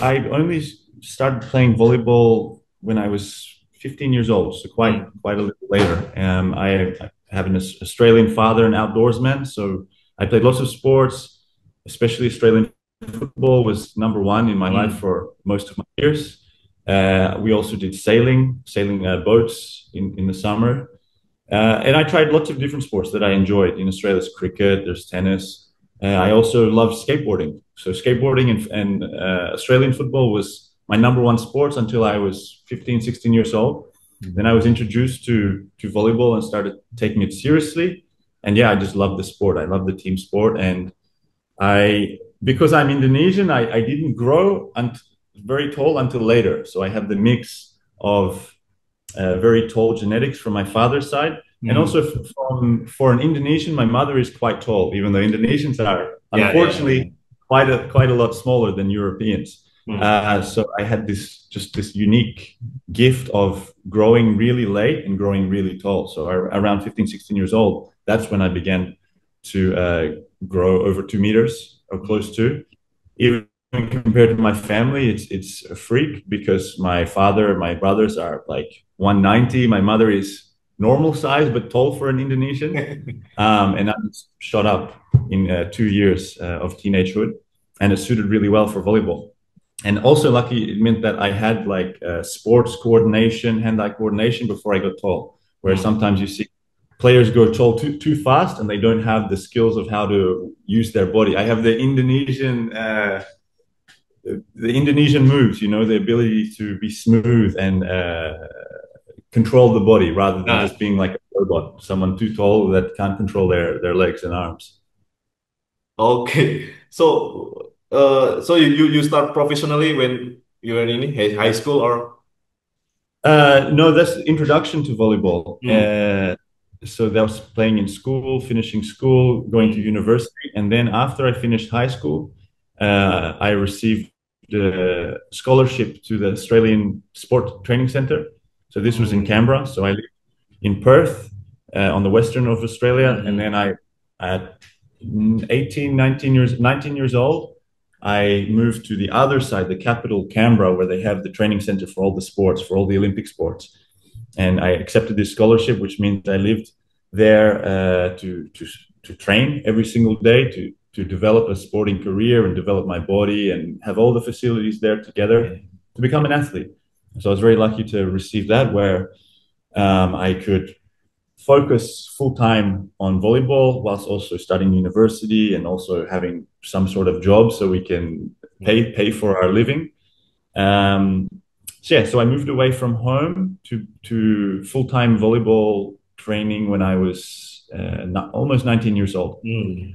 I only started playing volleyball when I was 15 years old, so quite a little later. I have an Australian father, an outdoorsman, so I played lots of sports, especially Australian football was number one in my life Mm. for most of my years. We also did sailing boats in the summer. And I tried lots of different sports that I enjoyed. In Australia, there's cricket, there's tennis. I also love skateboarding. So skateboarding and Australian football was my number one sports until I was 15, 16 years old. Then I was introduced to volleyball and started taking it seriously. And yeah, I just love the sport. I love the team sport. And because I'm Indonesian, I didn't grow very tall until later. So I have the mix of very tall genetics from my father's side. And Mm. also for an Indonesian, my mother is quite tall, even though Indonesians are Yeah, yeah, yeah. unfortunately quite a lot smaller than Europeans. Mm. So I had this unique gift of growing really late and growing really tall. So around 15, 16 years old, that's when I began to grow over 2 meters or close to. Even compared to my family, it's a freak because my father, my brothers are like 190. My mother is normal size but tall for an Indonesian. And I was shot up in 2 years of teenagehood, and it suited really well for volleyball. And also, lucky, it meant that I had like sports coordination, hand-eye coordination before I got tall. Where Mm. sometimes you see players go tall too fast and they don't have the skills of how to use their body. I have the Indonesian moves, the ability to be smooth and control the body rather than Ah, just being like a robot, someone too tall that can't control their legs and arms. okay. So you start professionally when you were in high school or? No, that's the introduction to volleyball. Mm. So that was playing in school, finishing school, going to Mm. university, and then after I finished high school, I received a scholarship to the Australian Sport Training Center. So this was in Mm. Canberra. So I lived in Perth, on the western of Australia, and then Mm. at 18, 19 years old, I moved to the other side, the capital, Canberra, where they have the training center for all the sports, for all the Olympic sports. And I accepted this scholarship, which means I lived there to train every single day, to develop a sporting career and develop my body and have all the facilities there together Yeah. to become an athlete. So I was very lucky to receive that, where I could focus full time on volleyball whilst also studying university and also having some sort of job so we can Mm. pay for our living. Um, so yeah, so I moved away from home to full time volleyball training when I was almost 19 years old. Mm.